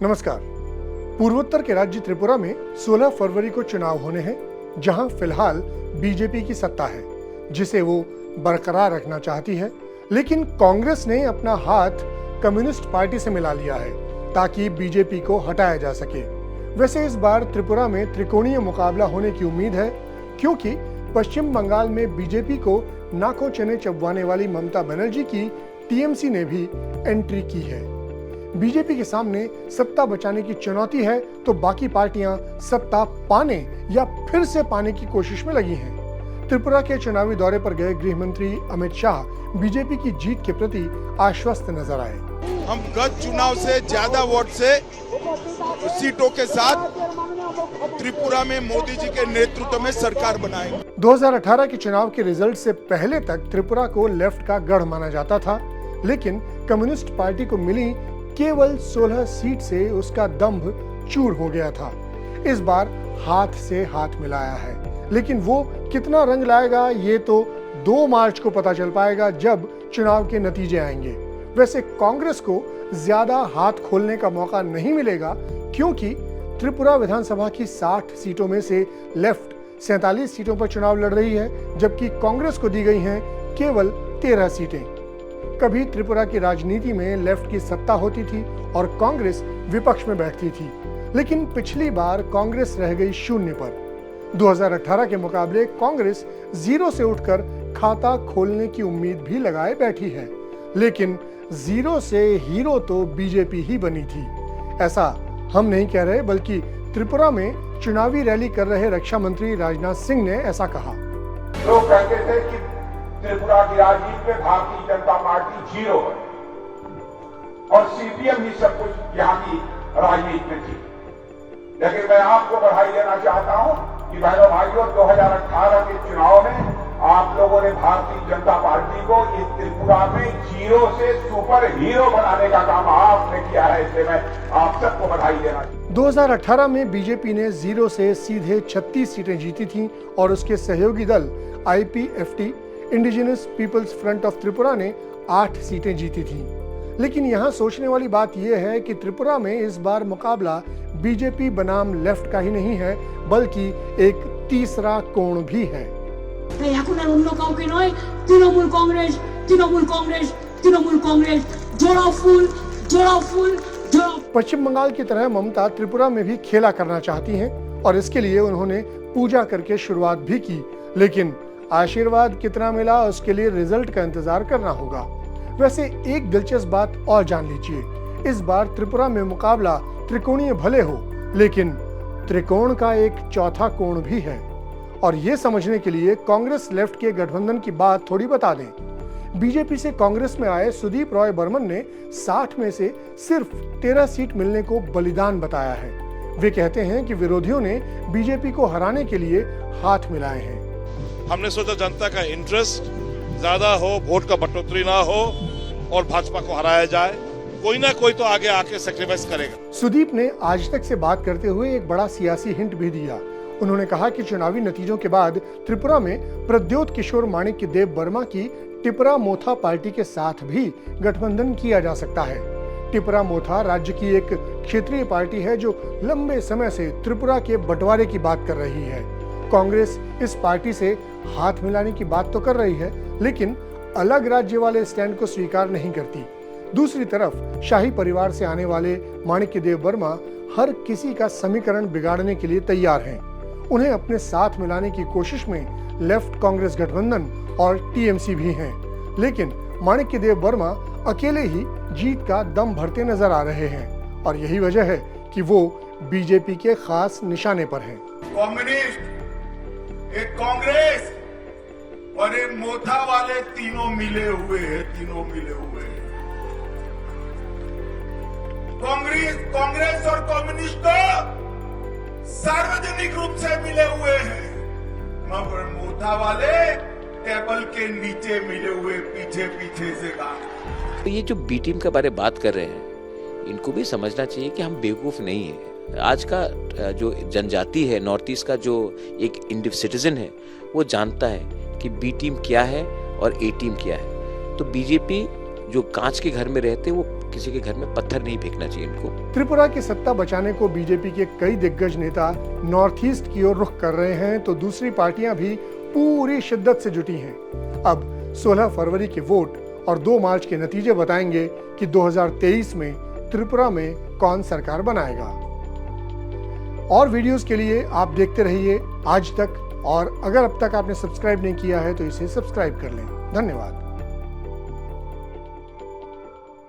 नमस्कार। पूर्वोत्तर के राज्य त्रिपुरा में 16 फरवरी को चुनाव होने हैं, जहां फिलहाल बीजेपी की सत्ता है, जिसे वो बरकरार रखना चाहती है। लेकिन कांग्रेस ने अपना हाथ कम्युनिस्ट पार्टी से मिला लिया है ताकि बीजेपी को हटाया जा सके। वैसे इस बार त्रिपुरा में त्रिकोणीय मुकाबला होने की उम्मीद है, क्योंकि पश्चिम बंगाल में बीजेपी को नाकों चने चबवाने वाली ममता बनर्जी की टीएमसी ने भी एंट्री की है। बीजेपी के सामने सत्ता बचाने की चुनौती है, तो बाकी पार्टियां सत्ता पाने या फिर से पाने की कोशिश में लगी हैं। त्रिपुरा के चुनावी दौरे पर गए गृह मंत्री अमित शाह बीजेपी की जीत के प्रति आश्वस्त नजर आए। हम गत चुनाव से ज्यादा वोट से सीटों के साथ त्रिपुरा में मोदी जी के नेतृत्व में सरकार बनाएंगे। 2018 के चुनाव के रिजल्ट से पहले तक त्रिपुरा को लेफ्ट का गढ़ माना जाता था, लेकिन कम्युनिस्ट पार्टी को मिली केवल 16 सीट से उसका दंभ चूर हो गया था। इस बार हाथ से हाथ मिलाया है, लेकिन वो कितना रंग लाएगा ये तो 2 मार्च को पता चल पाएगा, जब चुनाव के नतीजे आएंगे। वैसे कांग्रेस को ज्यादा हाथ खोलने का मौका नहीं मिलेगा, क्योंकि त्रिपुरा विधानसभा की 60 सीटों में से लेफ्ट 47 सीटों पर चुनाव लड़ रही है, जबकि कांग्रेस को दी गई हैं केवल 13 सीटें। कभी त्रिपुरा की राजनीति में लेफ्ट की सत्ता होती थी और कांग्रेस विपक्ष में बैठती थी, लेकिन पिछली बार कांग्रेस रह गई शून्य पर। 2018 के मुकाबले कांग्रेस 0 से उठकर खाता खोलने की उम्मीद भी लगाए बैठी है, लेकिन 0 से हीरो तो बीजेपी ही बनी थी। ऐसा हम नहीं कह रहे, बल्कि त्रिपुरा में चुनावी रैली कर रहे रक्षा मंत्री राजनाथ सिंह ने ऐसा कहा। लोग कहते थे कि त्रिपुरा की राजनीति में भारतीय जनता पार्टी 0 है और सीपीएम ही सब कुछ यहाँ की राजनीति में थी। लेकिन मैं आपको बधाई देना चाहता हूँ कि बहनों भाइयों, 2018 के चुनाव में आप लोगों ने भारतीय जनता पार्टी को इस त्रिपुरा में 0 से सुपर हीरो बनाने का काम आपने किया है, इसलिए मैं आप सबको बधाई देना। 2018 में बीजेपी ने 0 से सीधे 36 सीटें जीती थीं और उसके सहयोगी दल IPFT indigenous people's front of Tripura ने 8 सीटें जीती थीं। लेकिन यहाँ सोचने वाली बात यह है कि त्रिपुरा में इस बार मुकाबला बीजेपी बनाम लेफ्ट का ही नहीं है, बल्कि एक तीसरा कोण भी है। पश्चिम बंगाल की तरह ममता त्रिपुरा में भी खेला करना चाहती हैं और इसके लिए उन्होंने पूजा करके शुरुआत भी की, लेकिन आशीर्वाद कितना मिला उसके लिए रिजल्ट का इंतजार करना होगा। वैसे एक दिलचस्प बात और जान लीजिए, इस बार त्रिपुरा में मुकाबला त्रिकोणीय भले हो, लेकिन त्रिकोण का एक चौथा कोण भी है। और ये समझने के लिए कांग्रेस लेफ्ट के गठबंधन की बात थोड़ी बता दें। बीजेपी से कांग्रेस में आए सुदीप रॉय बर्मन ने 60 में से सिर्फ 13 सीट मिलने को बलिदान बताया है। वे कहते हैं कि विरोधियों ने बीजेपी को हराने के लिए हाथ मिलाए हैं। हमने सोचा जनता का इंटरेस्ट ज्यादा हो, वोट का बढ़ोतरी ना हो और भाजपा को हराया जाए। कोई ना कोई तो आगे आके सैक्रिफाइस करेगा। सुदीप ने आज तक से बात करते हुए एक बड़ा सियासी हिंट भी दिया। उन्होंने कहा कि चुनावी नतीजों के बाद त्रिपुरा में प्रद्योत किशोर माणिक्य देव वर्मा की टिपरा मोथा पार्टी के साथ भी गठबंधन किया जा सकता है। टिपरा मोथा राज्य की एक क्षेत्रीय पार्टी है जो लंबे समय से त्रिपुरा के बंटवारे की बात कर रही है। कांग्रेस इस पार्टी से हाथ मिलाने की बात तो कर रही है, लेकिन अलग राज्य वाले स्टैंड को स्वीकार नहीं करती। दूसरी तरफ शाही परिवार से आने वाले माणिक्य देव वर्मा हर किसी का समीकरण बिगाड़ने के लिए तैयार हैं। उन्हें अपने साथ मिलाने की कोशिश में लेफ्ट कांग्रेस गठबंधन और टीएमसी भी हैं, लेकिन माणिक्य देव वर्मा अकेले ही जीत का दम भरते नजर आ रहे हैं और यही वजह है कि वो बीजेपी के खास निशाने पर हैं। कम्युनिस्ट, एक कांग्रेस और एक मोथा वाले तीनों मिले हुए हैं। कांग्रेस और कम्युनिस्ट सार्वजनिक रूप से मिले हुए हैं, मगर मोथा वाले टेबल के नीचे मिले हुए, पीछे से काम। तो ये जो बी टीम के बारे में बात कर रहे हैं, इनको भी समझना चाहिए कि हम बेवकूफ नहीं है। आज का जो जनजाति है, नॉर्थ ईस्ट का जो एक सिटीजन है, वो जानता है कि बी टीम क्या है और ए टीम क्या है। तो बीजेपी जो कांच के घर में रहते हैं वो किसी के घर में पत्थर नहीं फेंकना चाहिए इनको। त्रिपुरा की सत्ता बचाने को बीजेपी के कई दिग्गज नेता नॉर्थ ईस्ट की ओर रुख कर रहे हैं, तो दूसरी पार्टियां भी पूरी शिद्दत से जुटी हैं। अब 16 फरवरी के वोट और 2 मार्च के नतीजे बताएंगे कि 2023 में त्रिपुरा में कौन सरकार बनाएगा। और वीडियोस के लिए आप देखते रहिए आज तक, और अगर अब तक आपने सब्सक्राइब नहीं किया है तो इसे सब्सक्राइब कर लें। धन्यवाद।